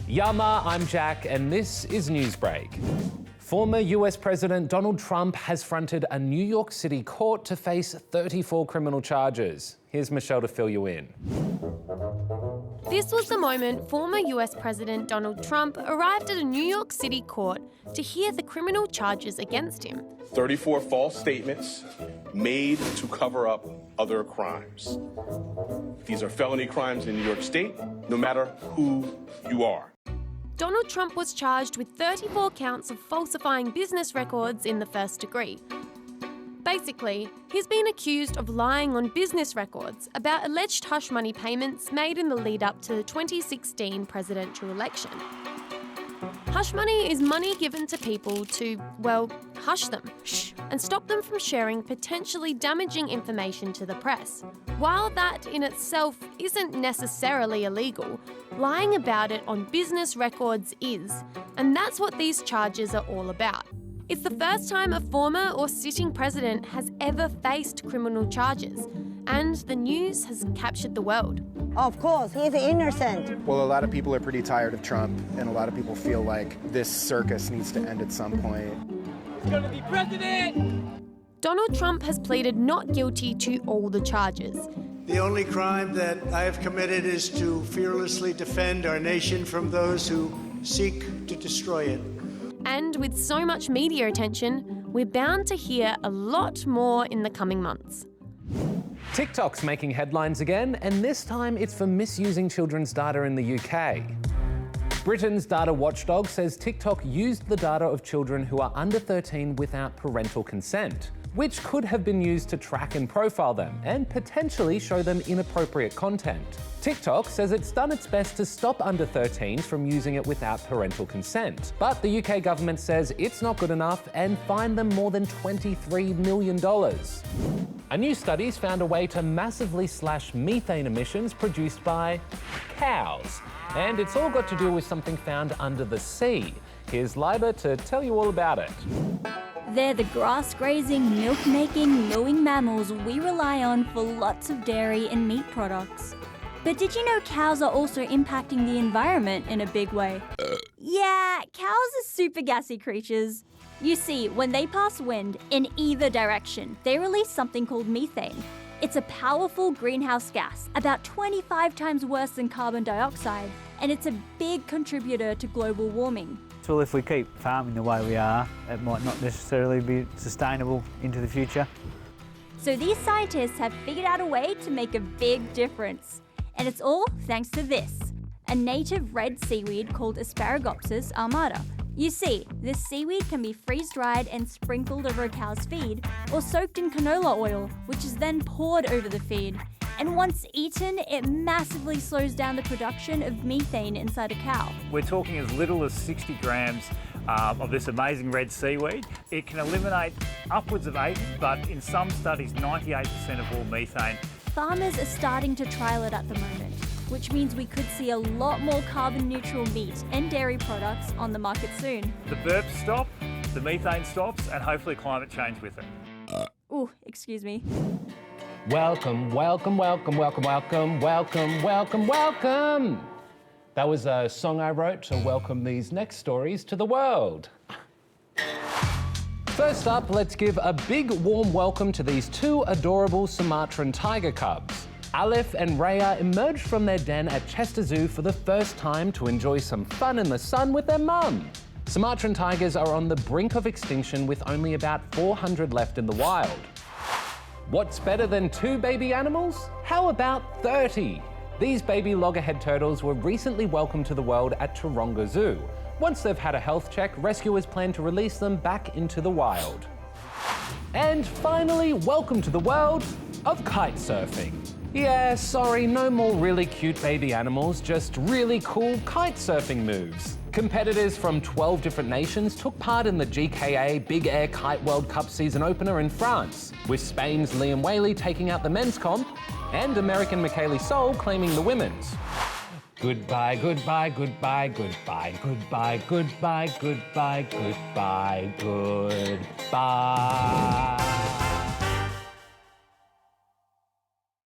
Yama, I'm Jack, and this is Newsbreak. Former US President Donald Trump has fronted a New York City court to face 34 criminal charges. Here's Michelle to fill you in. This was the moment former US President Donald Trump arrived at a New York City court to hear the criminal charges against him. 34 false statements made to cover up other crimes. These are felony crimes in New York State, no matter who you are. Donald Trump was charged with 34 counts of falsifying business records in the first degree. Basically, he's been accused of lying on business records about alleged hush money payments made in the lead up to the 2016 presidential election. Hush money is money given to people to, well, hush them, and stop them from sharing potentially damaging information to the press. While that in itself isn't necessarily illegal, lying about it on business records is, and that's what these charges are all about. It's the first time a former or sitting president has ever faced criminal charges, and the news has captured the world. Of course, he's innocent. Well, a lot of people are pretty tired of Trump, and a lot of people feel like this circus needs to end at some point. He's gonna be president! Donald Trump has pleaded not guilty to all the charges. The only crime that I have committed is to fearlessly defend our nation from those who seek to destroy it. And with so much media attention, we're bound to hear a lot more in the coming months. TikTok's making headlines again, and this time it's for misusing children's data in the UK. Britain's data watchdog says TikTok used the data of children who are under 13 without parental consent, which could have been used to track and profile them and potentially show them inappropriate content. TikTok says it's done its best to stop under 13s from using it without parental consent, but the UK government says it's not good enough and fined them more than $23 million. A new study's found a way to massively slash methane emissions produced by cows. And it's all got to do with something found under the sea. Here's Liba to tell you all about it. They're the grass-grazing, milk-making, mowing mammals we rely on for lots of dairy and meat products. But did you know cows are also impacting the environment in a big way? Yeah, cows are super gassy creatures. You see, when they pass wind in either direction, they release something called methane. It's a powerful greenhouse gas, about 25 times worse than carbon dioxide, and it's a big contributor to global warming. Well, if we keep farming the way we are, it might not necessarily be sustainable into the future. So these scientists have figured out a way to make a big difference. And it's all thanks to this, a native red seaweed called Asparagopsis armata. You see, this seaweed can be freeze-dried and sprinkled over a cow's feed, or soaked in canola oil, which is then poured over the feed. And once eaten, it massively slows down the production of methane inside a cow. We're talking as little as 60 grams of this amazing red seaweed. It can eliminate upwards of 8, but in some studies, 98% of all methane. Farmers are starting to trial it at the moment, which means we could see a lot more carbon-neutral meat and dairy products on the market soon. The burps stop, the methane stops, and hopefully climate change with it. Ooh, excuse me. Welcome, welcome, welcome, welcome, welcome, welcome, welcome, welcome. That was a song I wrote to welcome these next stories to the world. First up, let's give a big warm welcome to these two adorable Sumatran tiger cubs. Aleph and Rhea emerged from their den at Chester Zoo for the first time to enjoy some fun in the sun with their mum. Sumatran tigers are on the brink of extinction with only about 400 left in the wild. What's better than 2 baby animals? How about 30? These baby loggerhead turtles were recently welcomed to the world at Taronga Zoo. Once they've had a health check, rescuers plan to release them back into the wild. And finally, welcome to the world of kite surfing. Yeah, sorry, no more really cute baby animals, just really cool kite surfing moves. Competitors from 12 different nations took part in the GKA Big Air Kite World Cup season opener in France, with Spain's Liam Whaley taking out the men's comp and American Michaeli Sol claiming the women's. Goodbye, goodbye, goodbye, goodbye, goodbye, goodbye, goodbye, goodbye, goodbye.